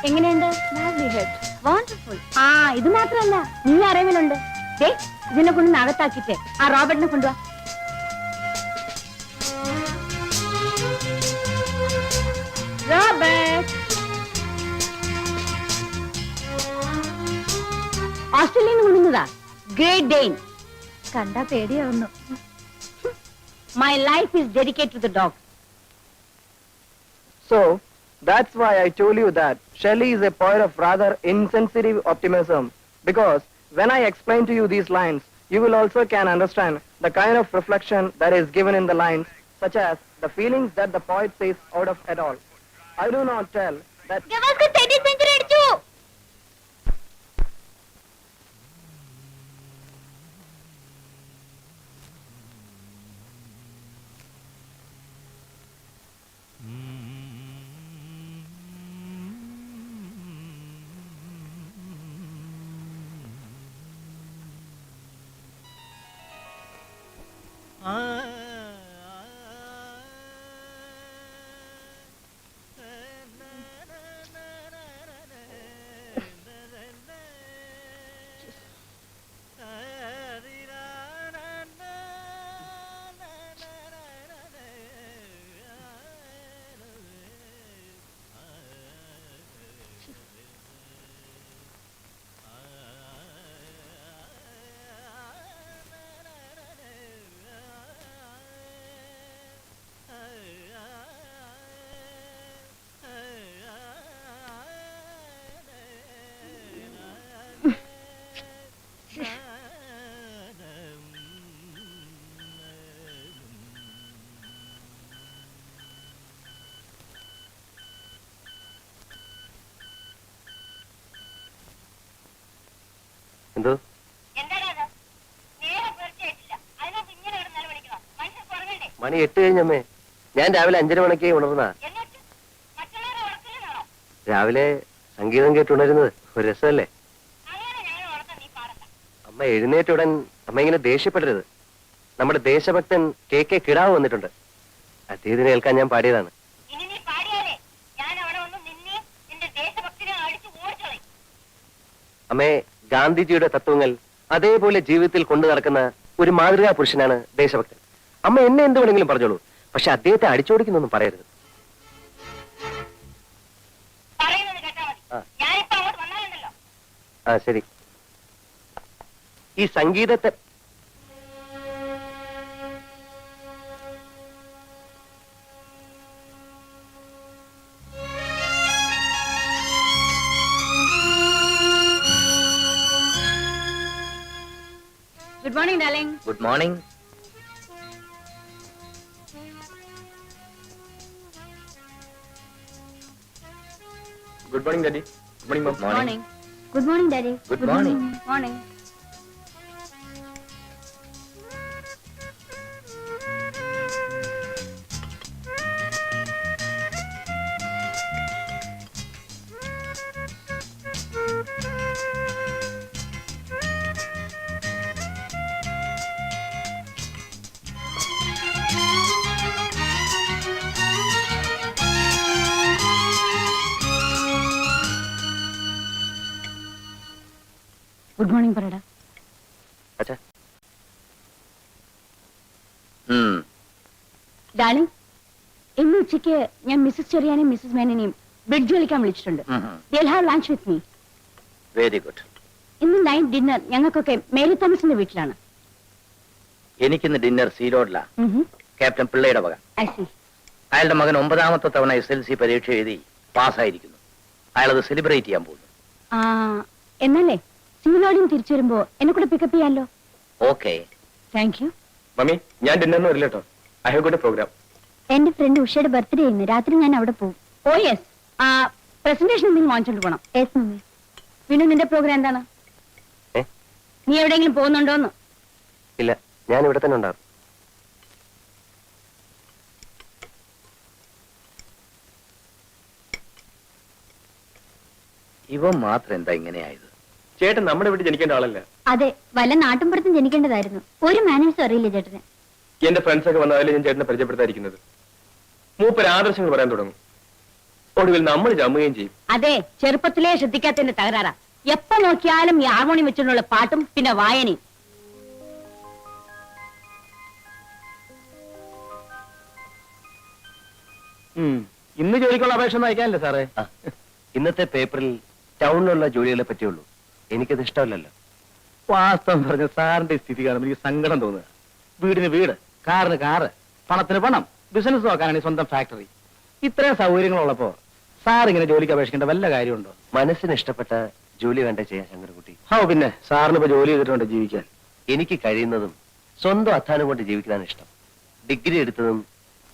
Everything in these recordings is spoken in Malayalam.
എങ്ങനെയുണ്ട്? വണ്ടർഫുൾ. ആ ഇത് മാത്രമല്ല, നീ അറിവിലുണ്ട്. ഇതിനെ കൊണ്ട് അകത്താക്കിട്ട് ആ റോബർട്ടിനെ കൊണ്ടുവാ. റോബർട്ട് ഓസ്ട്രേലിയയിൽ നിന്ന് കൊണ്ടുവന്നതാ. ഗ്രേറ്റ് ഡെയിൻ. കണ്ടാ പേടിയാവുന്നു. My life is dedicated to the dog. So, that's why I told you that Shelley is a poet of rather insensitive optimism, because when I explain to you these lines, you will also can understand the kind of reflection that is given in the lines, such as the feelings that the poet says out of it all. I do not tell that... എന്തോ മണി 8 കഴിഞ്ഞമ്മേ. ഞാൻ രാവിലെ 5:30 മണിക്ക് ഉണർന്ന. രാവിലെ സംഗീതം കേട്ടുണരുന്നത് ഒരു രസമല്ലേ? അമ്മ എഴുന്നേറ്റുടൻ അമ്മ ഇങ്ങനെ ദേഷ്യപ്പെടരുത്. നമ്മുടെ ദേശഭക്തൻ KK കിടാവ് വന്നിട്ടുണ്ട്. അദ്ദേഹത്തിനെ കേൾക്കാൻ ഞാൻ പാടിയതാണ്. അമ്മേ, ഗാന്ധിജിയുടെ തത്വങ്ങൾ അതേപോലെ ജീവിതത്തിൽ കൊണ്ടു നടക്കുന്ന ഒരു മാതൃകാ പുരുഷനാണ് ദേശഭക്തൻ. അമ്മ എന്നെ എന്ത് വേണമെങ്കിലും പറഞ്ഞോളൂ, പക്ഷെ അദ്ദേഹത്തെ അടിച്ചോടിക്കുന്നൊന്നും പറയരുത്. ആ ശരി. ഈ സംഗീതത്തെ Good morning, darling. Good morning. Good morning, Daddy. Good morning, Mom. Morning. Good morning, Daddy. Good morning. Morning. Good morning പറയടാ. ഡാർലിംഗ്, ഇന്ന് ഉച്ചയ്ക്ക് ഞാൻ മിസ്സസ് ചെറിയാനെയും മിസ്സസ് മേനനെയും ബ്രിഡ്ജ് കളിക്കാൻ വിളിച്ചിട്ടുണ്ട്. They'll have lunch with me. Very good. ഇന്ന് നൈറ്റ് ഡിന്നർ ഞങ്ങൾക്കൊക്കെ മേരി തോമസിന്റെ വീട്ടിലാണ്. എനിക്കിന്ന് ഡിന്നർ സീറോഡില. ക്യാപ്റ്റൻ പിള്ളയുടെ വക. അയാളുടെ മകൻ 9ാമത്തെ തവണ SLC പരീക്ഷ എഴുതി പാസ്സായിരിക്കുന്നു. അയാളത് സെലിബ്രേറ്റ് ചെയ്യാൻ പോകുന്നു. എന്നല്ലേ സീലോടിയും തിരിച്ചു വരുമ്പോ എന്നെ കൂടെ പിക്കപ്പ് ചെയ്യാലോ? ഓക്കെ. Thank you. മമ്മി, ഞാൻ ഡിന്നറിന് വരില്ല കേട്ടോ. I have got a programme. എന്റെ ഫ്രണ്ട് ഉഷയുടെ ബർത്ത്ഡേ ഇന്ന് രാത്രി ഞാൻ അവിടെ പോകും. ഓ യെസ്. പ്രസന്റേഷൻ എന്തെങ്കിലും വാങ്ങിച്ചോണ്ട് പോകണം. Yes mummy. പിന്നെ നിന്റെ പ്രോഗ്രാം എന്താണ്? നീ എവിടെയെങ്കിലും പോകുന്നുണ്ടോന്ന്? ഇല്ല, ഞാൻ ഇവിടെ തന്നെ ഉണ്ടാകും. ഇവ മാത്രം എന്താ ഇങ്ങനെയായത്? ചേട്ടൻ നമ്മുടെ വീട്ടിൽ ജനിക്കേണ്ട ആളല്ല. അതെ, വല്ല നാട്ടുമ്പുറത്തും ജനിക്കേണ്ടതായിരുന്നു. ഒരു മാനേഴ്സും അറിയില്ല ചേട്ടന്. എന്റെ ഫ്രണ്ട്സ് ഒക്കെ വന്നാലും ഞാൻ ചേട്ടനെ പരിചയപ്പെടുത്താതിരിക്കുന്നത്. മൂപ്പര് ആദർശങ്ങൾ പറയാൻ തുടങ്ങും. ഒടുവിൽ നമ്മൾ ജമ്മുകയും ചെയ്യും. അതെ, ചെറുപ്പത്തിലേ ശ്രദ്ധിക്കാത്തതിന്റെ തകരാറാ. എപ്പോ നോക്കിയാലും ഈ ഹാർമോണിയം വെച്ചുള്ള പാട്ടും പിന്നെ വായനയും. ഇന്ന് ജോലിക്കുള്ള അപേക്ഷ ഒന്നും അയക്കാനല്ലേ സാറേ? ഇന്നത്തെ പേപ്പറിൽ ടൗണിലുള്ള ജോലികളെ പറ്റിയുള്ളൂ. എനിക്കത് ഇഷ്ടമല്ലല്ലോ. വാസ്തവം പറഞ്ഞ സാറിന്റെ സ്ഥിതി കാണുമ്പോൾ എനിക്ക് സങ്കടം തോന്നുക. വീടിന് വീട്, കാറിന് കാറ്, പണത്തിന് പണം, ബിസിനസ് നോക്കാനാണ് സ്വന്തം ഫാക്ടറി. ഇത്രയും സൗകര്യങ്ങളുള്ളപ്പോ സാർ ഇങ്ങനെ ജോലിക്ക് അപേക്ഷിക്കേണ്ട വല്ല കാര്യമുണ്ടോ? മനസ്സിന് ഇഷ്ടപ്പെട്ട ജോലി വേണ്ട ചെയ്യാൻ ശങ്കരൻകുട്ടി. പിന്നെ സാറിന് ഇപ്പൊ ജോലി ചെയ്തിട്ടുണ്ട് ജീവിക്കാൻ. എനിക്ക് കഴിയുന്നതും സ്വന്തം അധ്വാനം കൊണ്ട് ജീവിക്കാനാണ് ഇഷ്ടം. ഡിഗ്രി എടുത്തതും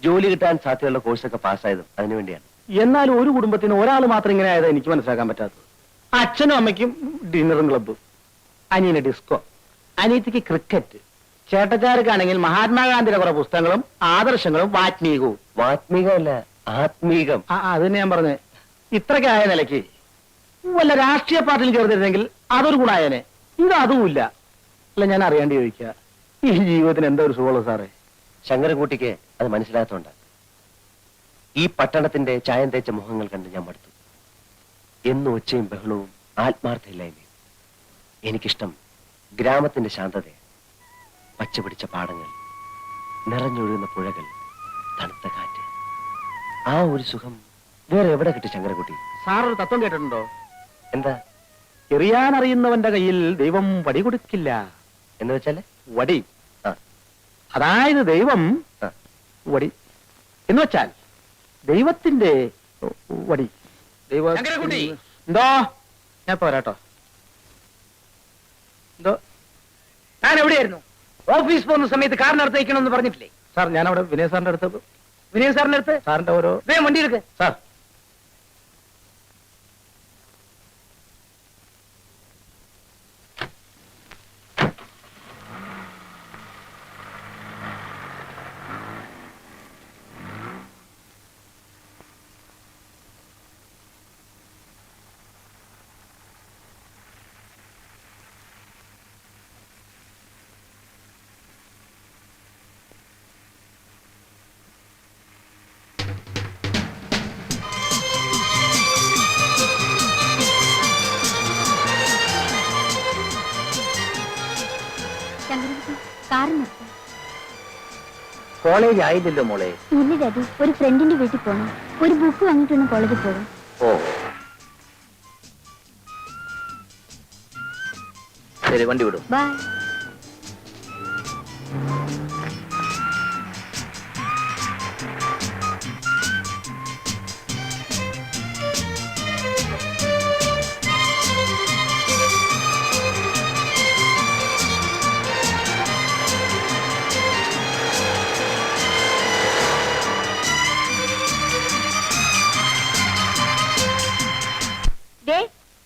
ജോലി കിട്ടാൻ സാധ്യതയുള്ള കോഴ്സൊക്കെ പാസ്സായതും അതിനുവേണ്ടിയാണ്. എന്നാലും ഒരു കുടുംബത്തിന് ഒരാൾ മാത്രം ഇങ്ങനെ ആയത് എനിക്ക് മനസ്സിലാക്കാൻ പറ്റാത്തത്. അച്ഛനും അമ്മയ്ക്കും ഡിന്നറും ക്ലബ്ബും, അനിയന് ഡിസ്കോ, അനിയത്തിക്ക് ക്രിക്കറ്റ്, ചേട്ടച്ചാർക്കാണെങ്കിൽ മഹാത്മാഗാന്ധിയുടെ കുറെ പുസ്തകങ്ങളും ആദർശങ്ങളും വാത്മീകവും. വാത്മീകമല്ല, ആത്മീകം. അത് തന്നെ ഞാൻ പറഞ്ഞത്. ഇത്രയ്ക്ക് ആയ നിലയ്ക്ക് വല്ല രാഷ്ട്രീയ പാർട്ടിയിൽ ചേർത്തിരുന്നെങ്കിൽ അതൊരു ഗുണായനെ. ഇത് അതുമില്ല. അല്ല, ഞാൻ അറിയാണ്ട് ചോദിക്കുക, ഈ ജീവിതത്തിന് എന്താ ഒരു സുഖമുള്ളൂ സാറേ? ശങ്കരൻകുട്ടിക്ക് അത് മനസ്സിലാത്തോണ്ട. ഈ പട്ടണത്തിന്റെ ചായം തേച്ച മുഖങ്ങൾ കണ്ട് ഞാൻ മടുത്തു. എന്നും ഒച്ചയും ബഹളവും ആത്മാർത്ഥയില്ലായ്മയും. എനിക്കിഷ്ടം ഗ്രാമത്തിന്റെ ശാന്തത, പച്ചപിടിച്ച പാടങ്ങൾ, നിറഞ്ഞൊഴുകുന്ന പുഴകൾ, തണുത്ത കാറ്റ്. ആ ഒരു സുഖം വേറെ എവിടെ കിട്ടി ശങ്കരൻകുട്ടി? സാർ ഒരു തത്വം കേട്ടിട്ടുണ്ടോ? എന്താ? എറിയാനറിയുന്നവന്റെ കയ്യിൽ ദൈവം വടി കൊടുക്കില്ല എന്ന് വെച്ചാല്? വടി. ആ. അതായത് ദൈവം ആ. വടി എന്ന് വെച്ചാൽ ദൈവത്തിന്റെ വടി. ശങ്കരൻകുട്ടി! എന്തോ? ഞാൻ പോരാട്ടോ. എന്തോ? ഞാൻ എവിടെയായിരുന്നു? ഓഫീസ് പോകുന്ന സമയത്ത് കാറിനടുത്ത് വയ്ക്കണമെന്ന് പറഞ്ഞിട്ടില്ലേ? സാർ, ഞാനവിടെ വിനയ സാറിന്റെ അടുത്ത്. വിനയ സാറിന്റെ അടുത്ത്? സാറിന്റെ ഓരോ വേഗം വണ്ടി എടുക്ക്. സാർ. കോളേജ് ആയില്ലല്ലോ മോളെ. ഇല്ല ഡാഡി, ഒരു ഫ്രണ്ടിന്റെ വീട്ടിൽ പോകണം. ഒരു ബുക്ക് വാങ്ങിയിട്ടൊന്ന് കോളേജിൽ പോകും. ഓ ശരി, വണ്ടി വിടും. ബൈ.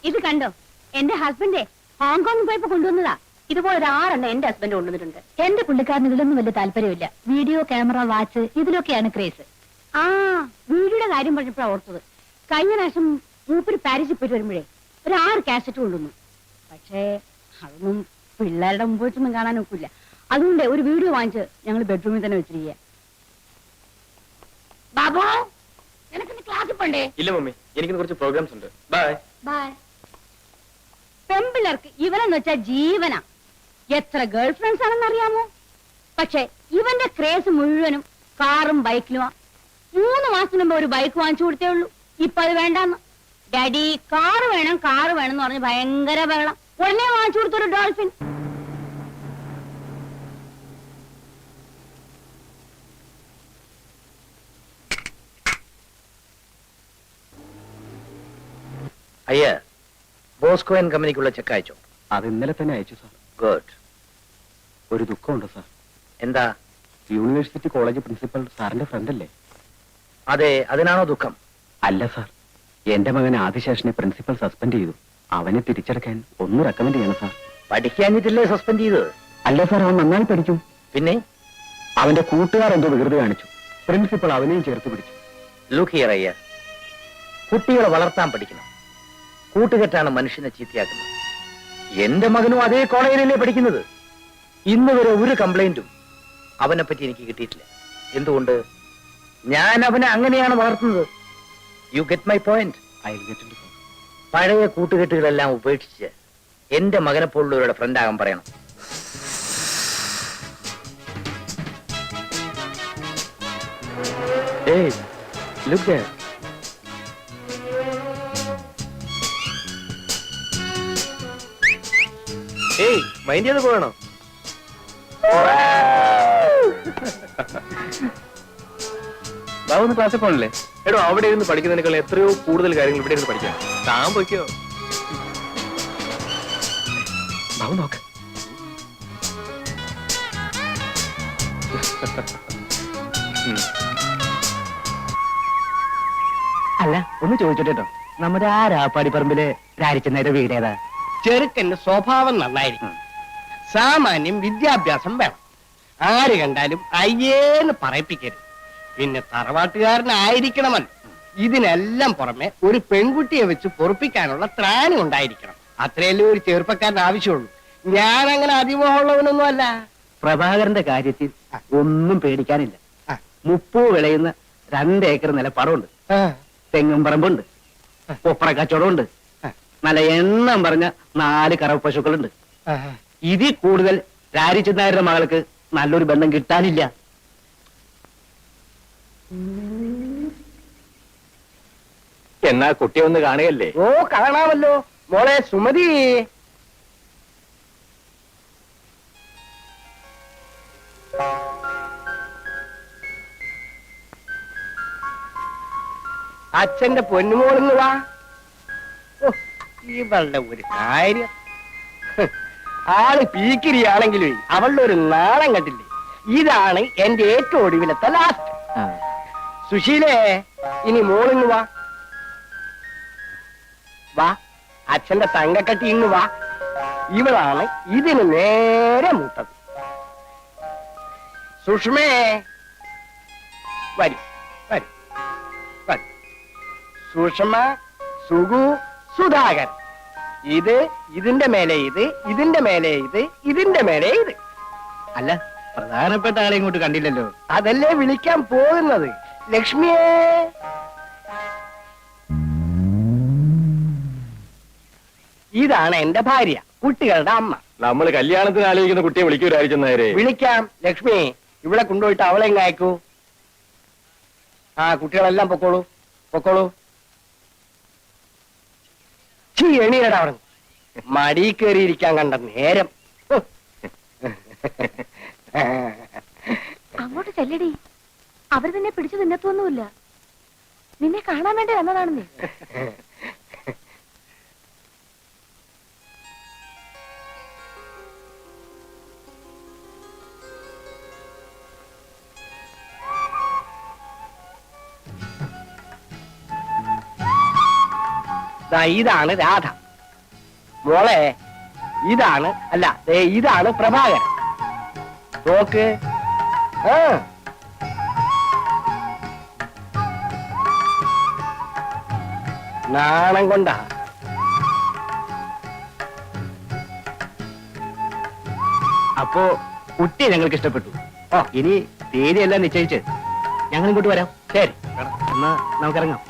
ഇത് കണ്ടോ, എന്റെ ഹസ്ബൻഡേ ഹോങ്കോങ്ങിൽ പോയപ്പോ കൊണ്ടുവന്നതാ. ഇതുപോലെ ഒരു 6 എന്റെ ഹസ്ബൻഡ് കൊണ്ടുവന്നിട്ടുണ്ട്. എന്റെ പുള്ളിക്കാരന് ഇതിലൊന്നും വലിയ താല്പര്യമില്ല. വീഡിയോ, ക്യാമറ, വാച്ച് ഇതിലൊക്കെയാണ് ക്രേസ്. വീഡിയോയുടെ കാര്യം പറഞ്ഞപ്പോഴാണ് ഓർത്തത്. കഴിഞ്ഞ പ്രാവശ്യം മൂപ്പര് പാരീസിൽ പോയിട്ട് വരുമ്പോഴേ ഒരു 6 കാസറ്റ് കൊണ്ടുവന്നു. പക്ഷേ അതൊന്നും പിള്ളേരുടെ മുമ്പ് വെച്ചൊന്നും കാണാൻ ഒക്കില്ല. അതുകൊണ്ട് ഒരു വീഡിയോ വാങ്ങിച്ച് ഞങ്ങൾ ബെഡ്റൂമിൽ തന്നെ വെച്ചിരിക്കുക. ബാബു, നിനക്ക് ക്ലാസ്സിൽ പോണ്ടേ? ഇല്ല മമ്മി, എനിക്ക് കുറച്ച് പ്രോഗ്രാംസ് ഉണ്ട്. ബൈ. ബൈ. പെമ്പിള്ളേർക്ക് ഇവനെന്ന് വെച്ചാൽ ജീവനാ. എത്ര ഗേൾ ഫ്രണ്ട്സ് ആണെന്ന് അറിയാമോ? പക്ഷെ ഇവന്റെ ക്രേസ് മുഴുവനും കാറും ബൈക്കിലുമാ. 3 മാസത്തിന് മുമ്പ് ഒരു ബൈക്ക് വാങ്ങിച്ചു കൊടുത്തേ ഉള്ളൂ. ഇപ്പൊ അത് വേണ്ടാന്ന്. ഡാഡി കാറ് വേണം എന്ന് പറഞ്ഞ് ഭയങ്കര ബഹളം. ഉടനെ വാങ്ങിച്ചു കൊടുത്തൊരു ഡോൾഫിൻ. അയ്യ, ബോസ്കോ ആൻഡ് കമ്പനിക്കുള്ള ചെക്ക് അയച്ചോ? അത് ഇന്നലെ തന്നെ അയച്ചു സാർ. ഗുഡ്. ഒരു ദുഃഖമുണ്ട് സാർ. എന്താ? യൂണിവേഴ്സിറ്റി കോളേജ് പ്രിൻസിപ്പൽ സാറിന്റെ ഫ്രണ്ട് അല്ലേ? അതെ, അതിനാണോ ദുഃഖം? അല്ല സാർ, എന്റെ മകൻ ആദിശേഷനെ പ്രിൻസിപ്പൽ സസ്പെൻഡ് ചെയ്തു. അവനെ തിരിച്ചടക്കാൻ ഒന്ന് റെക്കമെൻഡ് ചെയ്യണം സാർ. പഠിക്കാഞ്ഞിട്ടില്ലേ സസ്പെൻഡ് ചെയ്തത്? അല്ല സാർ, അവൻ നന്നായി പഠിച്ചു. പിന്നെ അവന്റെ കൂട്ടുകാർ എന്തോ വികൃതി കാണിച്ചു. പ്രിൻസിപ്പൽ അവനെയും ചേർത്ത് പിടിച്ചു. ലുക്ക് ഹിയർ അയ്യ, കുട്ടികളെ വളർത്താൻ പഠിക്കണം. കൂട്ടുകെട്ടാണ് മനുഷ്യനെ ചീത്തയാക്കുന്നത്. എന്റെ മകനും അതേ കോളേജിലല്ലേ പഠിക്കുന്നത്. ഇന്ന് വരെ ഒരു കംപ്ലൈന്റും അവനെ പറ്റി എനിക്ക് കിട്ടിയിട്ടില്ല. എന്തുകൊണ്ട്? ഞാൻ അവനെ അങ്ങനെയാണ് വളർത്തുന്നത്. You get my point. പഴയ കൂട്ടുകെട്ടുകളെല്ലാം ഉപേക്ഷിച്ച് എന്റെ മകനെ പോലുള്ളവരുടെ ഫ്രണ്ട് ആകാൻ പറയണം. Hey, look there. Hey, mind ചെയ്ത് പോകണോ? ബാബു ക്ലാസ്സിൽ പോകണല്ലേ? എടോ, അവിടെ ഇരുന്ന് പഠിക്കുന്നതിനേക്കാൾ എത്രയോ കൂടുതൽ കാര്യങ്ങൾ ഇവിടെ ഇരുന്ന് പഠിക്കാം. താൻ പൊയ്ക്കോ. ബാബു നോക്ക്. അല്ല, ഒന്ന് ചോദിച്ചോട്ടോ, നമ്മുടെ ആ രാപ്പാടിപ്പറമ്പില് രാരിച്ചെന്നേരെ വീട് ഏതാ? ചെറുക്കന്റെ സ്വഭാവം നന്നായിരിക്കും, സാമാന്യം വിദ്യാഭ്യാസം വേണം, ആര് കണ്ടാലും അയ്യേന്ന് പറയിപ്പിക്കരുത്, പിന്നെ തറവാട്ടുകാരനായിരിക്കണമല്ലോ. ഇതിനെല്ലാം പുറമെ ഒരു പെൺകുട്ടിയെ വെച്ച് പൊറുപ്പിക്കാനുള്ള ത്രാണി ഉണ്ടായിരിക്കണം. അത്രയല്ലേ ഒരു ചെറുപ്പക്കാരന് ആവശ്യമുള്ളൂ. ഞാൻ അങ്ങനെ അതിമോഹമുള്ളവനൊന്നും അല്ല. പ്രഭാകരന്റെ കാര്യത്തിൽ ഒന്നും പേടിക്കാനില്ല. ആ. 30 വിളയുന്ന 2 ഏക്കർ നിലപ്പറവുണ്ട്, തെങ്ങും പറമ്പുണ്ട്, കൊപ്ര കച്ചവടമുണ്ട്, നല്ല എണ്ണം പറഞ്ഞ 4 കറവ് പശുക്കളുണ്ട്. ഇതിൽ കൂടുതൽ രാരിച്ചെന്നായരുടെ മകൾക്ക് നല്ലൊരു ബന്ധം കിട്ടാനില്ല. എന്നാ കുട്ടിയെ ഒന്ന് കാണുകയല്ലേ? ഓ, കാണാമല്ലോ. മോളെ സുമതി, അച്ഛന്റെ പൊന്നുമോളിന്ന് വാ. ഓ, ഇവളുടെ ഒരു കാര്യം. ആള് പീക്കിരിയാണെങ്കിലും അവളുടെ ഒരു നാളം കണ്ടില്ലേ? ഇതാണ് എന്റെ ഏറ്റവും ഒടുവിലത്തെ ലാസ്റ്റ്. സുശീലേ, ഇനി മോളിന്ന് വാ. വാ, അച്ഛന്റെ തങ്കക്കട്ടി ഇന്ന് വാ. ഇവളാണ് ഇതിന് നേരെ മൂത്തത്. സുഷ്മേ, വരും വരും വരും. സുഷമ, സുഗു, സുധാകരൻ. ഇത്, ഇതിന്റെ മേലെ ഇത്, ഇതിന്റെ മേലെ ഇത്, ഇതിന്റെ മേലെ ഇത്. അല്ല, പ്രധാനപ്പെട്ട ആളെ ഇങ്ങോട്ട് കണ്ടില്ലല്ലോ. അതല്ലേ വിളിക്കാൻ പോകുന്നത്. ലക്ഷ്മിയേ, ഇതാണ് എന്റെ ഭാര്യ, കുട്ടികളുടെ അമ്മ. നമ്മൾ കല്യാണത്തിന് ആലോചിക്കുന്ന കുട്ടിയെ വിളിക്കൂ രാരിച്ചെന്നായരെ. വിളിക്കാം. ലക്ഷ്മി, ഇവിടെ കൊണ്ടുപോയിട്ട് അവളെ ഇങ്ങ് അയക്കൂ. ആ, കുട്ടികളെല്ലാം പൊക്കോളൂ, പൊക്കോളൂ. എണീരടാ അവിടെ മടി കയറിയിരിക്കാൻ കണ്ട നേരം. അങ്ങോട്ട് ചെല്ലടി, അവർ നിന്നെ പിടിച്ചു നിന്നത്തൊന്നുമില്ല. നിന്നെ കാണാൻ വേണ്ടി വന്നതാണെന്നേ. ഇതാണ് രാധ. മോളെ, ഇതാണ്, അല്ല ദേ ഇതാണ് പ്രഭാകരൻ. നോക്ക്. ആ, നാണം കൊണ്ടാ. അപ്പോ കുട്ടിയെ ഞങ്ങൾക്ക് ഇഷ്ടപ്പെട്ടു. ഇനി തീയതിയെല്ലാം നിശ്ചയിച്ച് ഞങ്ങൾ ഇങ്ങോട്ട് വരാം. ശരി, എന്നാ നമുക്കിറങ്ങാം.